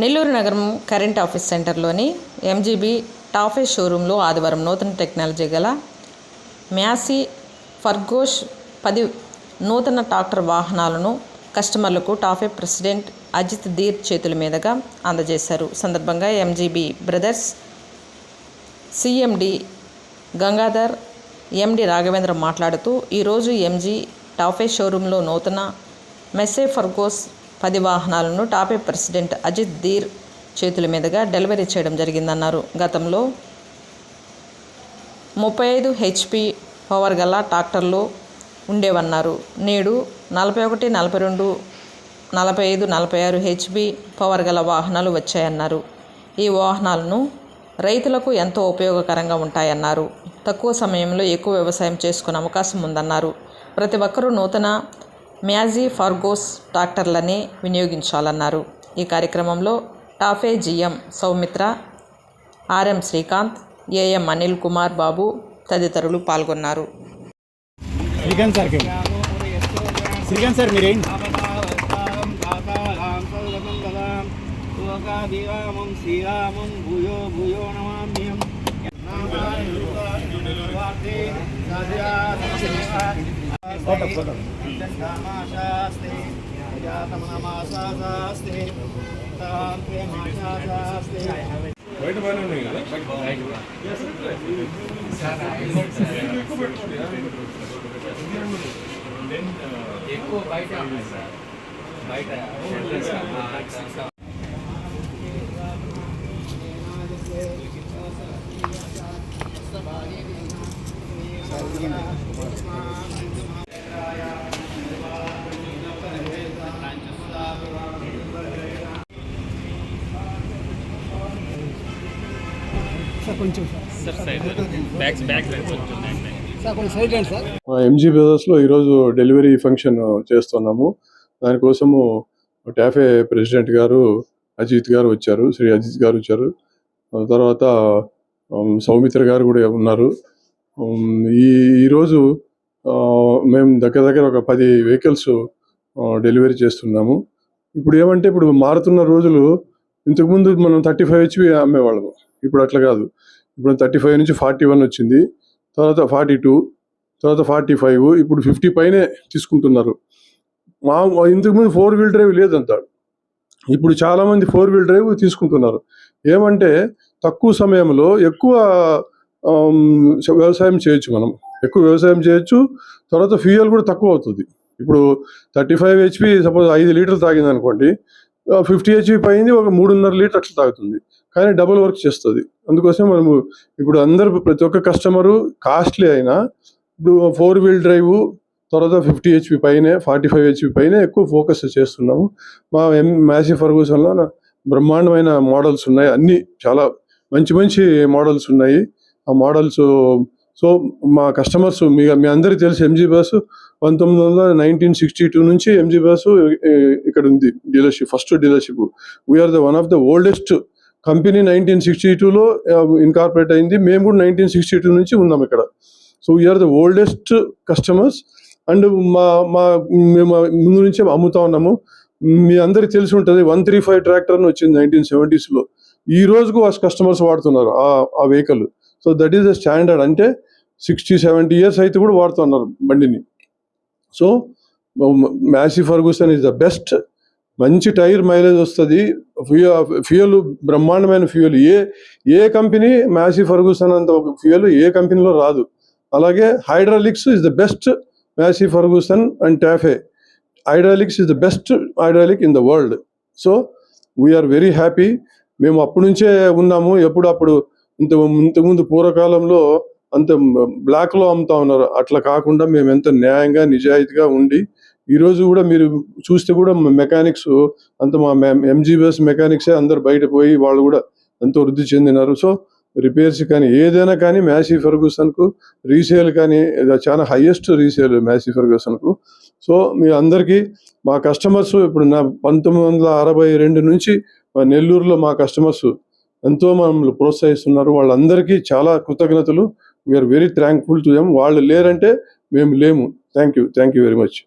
నెల్లూరు నగరం current office సెంటర్లోని MGB TAFE షోరూంలో ఆదివారం నూతన టెక్నాలజీ గల మ్యాసీ ఫర్గోస్ 10 నూతన ట్రాక్టర్ వాహనాలను కస్టమర్లకు టాఫే ప్రెసిడెంట్ అజిత్ ధీర్ చేతుల మీదుగా అందజేశారు. సందర్భంగా ఎంజీబీ బ్రదర్స్ సిఎండి గంగాధర్, ఎండి రాఘవేంద్ర మాట్లాడుతూ, ఈరోజు ఎంజీ టాఫే షోరూంలో నూతన మెస్సే ఫర్గోస్ 10 వాహనాలను టాఫే ప్రెసిడెంట్ అజిత్ ధీర్ చేతుల మీదుగా డెలివరీ చేయడం జరిగిందన్నారు. గతంలో 35 HP పవర్ గల ట్రాక్టర్లు ఉండేవన్నారు. నేడు 41, 42, 45, 46 HP పవర్ గల వాహనాలు వచ్చాయన్నారు. ఈ వాహనాలను రైతులకు ఎంతో ఉపయోగకరంగా ఉంటాయన్నారు. తక్కువ సమయంలో ఎక్కువ వ్యవసాయం చేసుకునే అవకాశం ఉందన్నారు. ప్రతి ఒక్కరూ నూతన మ్యాజీ ఫర్గోస్ ట్రాక్టర్లని వినియోగించాలన్నారు. ఈ కార్యక్రమంలో TAFE GM Soumitra, RM Srikanth, AM Anil Kumar Babu తదితరులు పాల్గొన్నారు. ఎక్కువ బయట బయట ఎంజీ బ్రదర్స్లో ఈరోజు డెలివరీ ఫంక్షన్ చేస్తున్నాము. దానికోసము టాఫే ప్రెసిడెంట్ గారు అజిత్ గారు వచ్చారు, శ్రీ అజిత్ గారు వచ్చారు. తర్వాత సౌమిత్ర గారు కూడా ఉన్నారు. ఈరోజు మేము దగ్గర ఒక 10 వెహికల్స్ డెలివరీ చేస్తున్నాము. ఇప్పుడు మారుతున్న రోజులు, ఇంతకుముందు మనం 35 HP అమ్మేవాళ్ళము, ఇప్పుడు అట్లా కాదు. ఇప్పుడు 35 నుంచి 41 వచ్చింది, తర్వాత 42, తర్వాత 45, ఇప్పుడు 50 పైనే తీసుకుంటున్నారు. ఇంతకుముందు 4 వీల్ డ్రైవ్ లేదంతా, ఇప్పుడు చాలామంది 4 వీల్ డ్రైవ్ తీసుకుంటున్నారు. ఏమంటే తక్కువ సమయంలో ఎక్కువ వ్యవసాయం చేయొచ్చు, మనం ఎక్కువ వ్యవసాయం చేయొచ్చు. తర్వాత ఫ్యూయల్ కూడా తక్కువ అవుతుంది. ఇప్పుడు 35 HP సపోజ్ 5 లీటర్లు తాగింది అనుకోండి, 50 HP పైంది ఒక 3.5 లీటర్ అట్లా తాగుతుంది, కానీ డబుల్ వర్క్ చేస్తుంది. అందుకోసం మనము ఇప్పుడు ప్రతి ఒక్క కస్టమరు కాస్ట్లీ అయినా ఇప్పుడు 4 వీల్ డ్రైవ్, తర్వాత 50 HP పైనే, 45 HP పైనే ఎక్కువ ఫోకస్ చేస్తున్నాము. మా మ్యాసీ ఫర్గూసన్లో బ్రహ్మాండమైన మోడల్స్ ఉన్నాయి, అన్నీ చాలా మంచి మంచి మోడల్స్ ఉన్నాయి. ఆ మోడల్స్ సో మా కస్టమర్స్ మీ అందరికీ తెలుసు, ఎంజీ బస్ 1962 నుంచి ఎంజీ బస్ ఇక్కడ ఉంది dealership, first dealership. We're one of the oldest company. 1962లో ఇన్కార్పొరేట్ అయింది. మేము కూడా 1962 నుంచి ఉన్నాం ఇక్కడ. So we're the oldest customers. And మేము ముందు నుంచే అమ్ముతా ఉన్నాము. మీ అందరికి తెలిసి ఉంటుంది, 135 ట్రాక్టర్ అని వచ్చింది 1970sలో. ఈ రోజుకు కస్టమర్స్ వాడుతున్నారు ఆ vehicle. So that is the standard. అంటే 60-70 years అయితే కూడా వాడుతున్నారు బండిని. So Massey Ferguson is the best. మంచి టైర్ మైలేజ్ వస్తుంది. ఫ్యూయల్ బ్రహ్మాండమైన ఫ్యూయల్. ఏ కంపెనీ మ్యాసీ ఫర్గూసన్ అంత ఫ్యూయల్ ఏ కంపెనీలో రాదు. అలాగే hydraulics is the best Massey Ferguson and TAFE. Hydraulics is the best hydraulic in the world. So we're very happy. మేము అప్పటి నుంచే ఉన్నాము. అప్పుడు ఇంతకుముందు పూర్వకాలంలో అంత బ్లాక్లో అమ్ముతా ఉన్నారు. అట్లా కాకుండా మేము ఎంత న్యాయంగా నిజాయితీగా ఉండి, ఈరోజు కూడా మీరు చూస్తే కూడా మెకానిక్స్ అంత మా ఎంజీ బస్ మెకానిక్సే అందరు బయట పోయి వాళ్ళు కూడా ఎంతో వృద్ధి చెందినారు. సో రిపేర్స్ కానీ ఏదైనా కానీ మ్యాసీ ఫర్గూసన్కు రీసేల్ కానీ చాలా హైయెస్ట్ రీసేల్ మ్యాసీ ఫర్గూసన్కు. సో మీ అందరికీ మా కస్టమర్స్ ఇప్పుడు 1962 నుంచి మా నెల్లూరులో మా కస్టమర్స్ ఎంతో మమ్మల్ని ప్రోత్సహిస్తున్నారు. వాళ్ళందరికీ చాలా కృతజ్ఞతలు. We're very thankful to them. వాళ్ళు లేరంటే మేము లేము. Thank you very much.